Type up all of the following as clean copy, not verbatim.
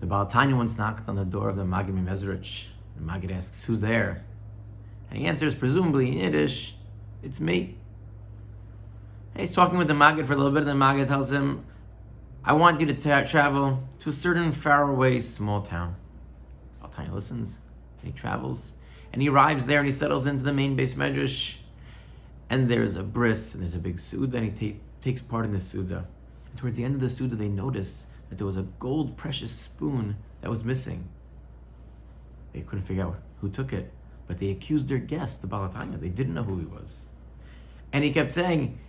The Baal Tanya once knocked on the door of the Maggid Mimezrich. The Maggid asks, "Who's there?" And he answers, presumably in Yiddish, "It's me." And he's talking with the Maggid for a little bit, and the Maggid tells him, "I want you to travel to a certain faraway small town." Baal Tanya listens, and he travels, and he arrives there, and he settles into the main base medrash, and there's a bris, and there's a big Suda, and he takes part in the Suda. And towards the end of the Suda, they notice that there was a gold precious spoon that was missing. They couldn't figure out who took it, but they accused their guest, the Baal Tanya. They didn't know who he was. And he kept saying,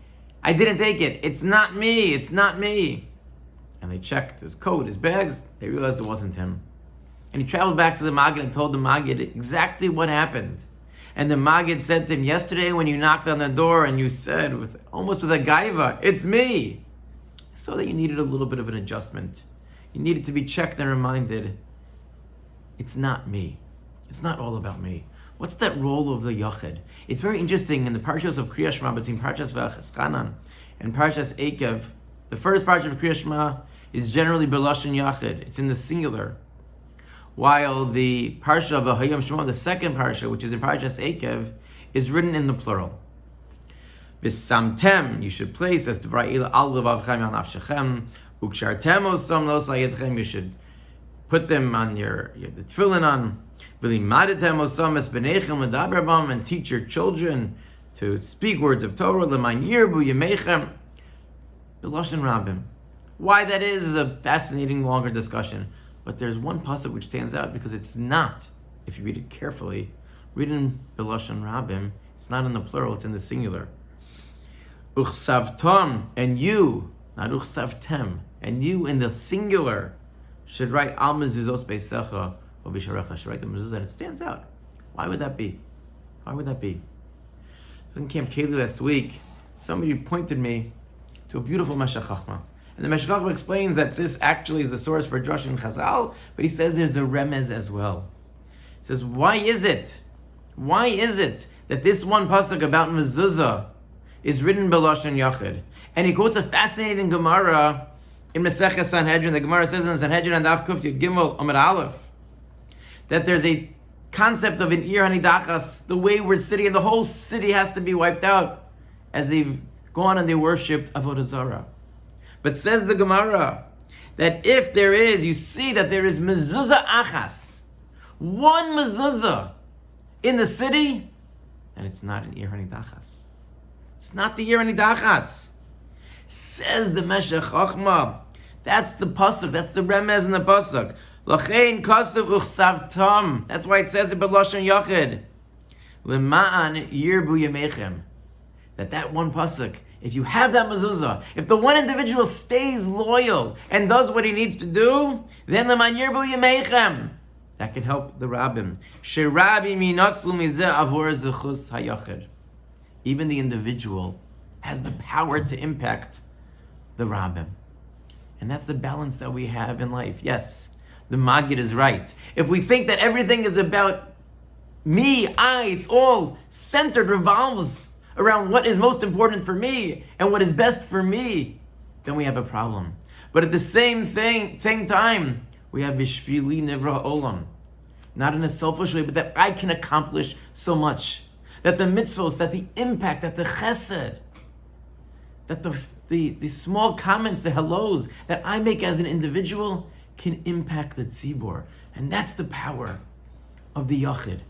"I didn't take it. It's not me. It's not me." And they checked his coat, his bags. They realized it wasn't him. And he traveled back to the Maggid and told the Maggid exactly what happened. And the Maggid said to him, "Yesterday when you knocked on the door and you said, almost with a gaiva, 'It's me,' I saw that you needed a little bit of an adjustment. You needed to be checked and reminded, it's not me. It's not all about me." What's that role of the Yachid? It's very interesting in the Parshas of Kriyas Shema, between Parshas V'Chanan and Parshas Eikev. The first Parsha of Kriyas Shema is generally B'Lashon Yachid. It's in the singular. While the Parsha of V'Hayom Shema, the second Parsha, which is in Parshas Eikev, is written in the plural. V'samtem, you should place, as Devrei Eila al levavchem al nafshechem, ukshartem osam lo sayedchem, you should put them on the tefillin on. V'limadetem osam es b'nechem l'daber bam, and teach your children to speak words of Torah, l'man yirbu yemechem, b'lashon rabim. Why that is a fascinating, longer discussion. But there's one pasuk which stands out because it's not, if you read it carefully, written b'lashon rabim. It's not in the plural, it's in the singular. Uchsavtam, and you, not uchsavtem, and you in the singular should write al mezuzos beisecha or bisharecha, should write the mezuzah, and it stands out. Why would that be? Why would that be? In Camp Keli last week, somebody pointed me to a beautiful Meshech Chachma. And the Meshech Chachma explains that this actually is the source for Drush and Chazal, but he says there's a remez as well. He says, why is it that this one pasuk about mezuzah is written b'lashon yachid? And he quotes a fascinating Gemara in Maseches Sanhedrin. The Gemara says in Sanhedrin and Daf Kuf Yud Gimel Amud Aleph that there's a concept of an ir hanidachas, the wayward city, and the whole city has to be wiped out as they've gone and they worshipped Avodah Zarah. But says the Gemara that if there is, you see that there is mezuzah achas, one mezuzah in the city, and it's not an ir hanidachas. It's not the ir hanidachas. Says the Meshech Chachma, that's the pasuk, that's the remez in the pasuk. Lachein kasav uchsavtam. That's why it says it b'lashon yachid. Lema'an yirbu yemechem. That one pasuk, if you have that mezuzah, if the one individual stays loyal and does what he needs to do, then lema'an yirbu yemechem. That can help the rabbim. Sherabi minatzlu mizeh avor zechus hayachid. Even the individual has the power to impact the rabbim. And that's the balance that we have in life. Yes, the Maggid is right. If we think that everything is about me, it's all centered, revolves around what is most important for me and what is best for me, then we have a problem. But at the same time, we have Bishvili Nivra Olam. Not in a selfish way, but that I can accomplish so much. That the mitzvos, that the impact, that the chesed, that the small comments, the hellos that I make as an individual can impact the tzibor. And that's the power of the yachid.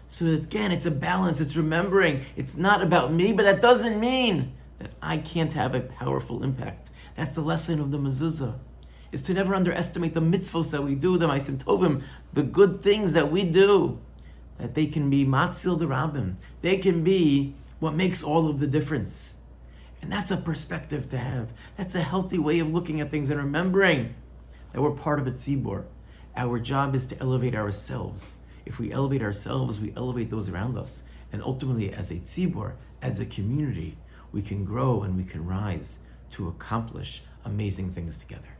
So again, it's a balance, it's remembering, it's not about me, but that doesn't mean that I can't have a powerful impact. That's the lesson of the mezuzah, is to never underestimate the mitzvos that we do, the ma'asim tovim, the good things that we do, that they can be matzil the rabbim. They can be what makes all of the difference. And that's a perspective to have. That's a healthy way of looking at things and remembering that we're part of a tzibor. Our job is to elevate ourselves. If we elevate ourselves, we elevate those around us. And ultimately, as a tzibor, as a community, we can grow and we can rise to accomplish amazing things together.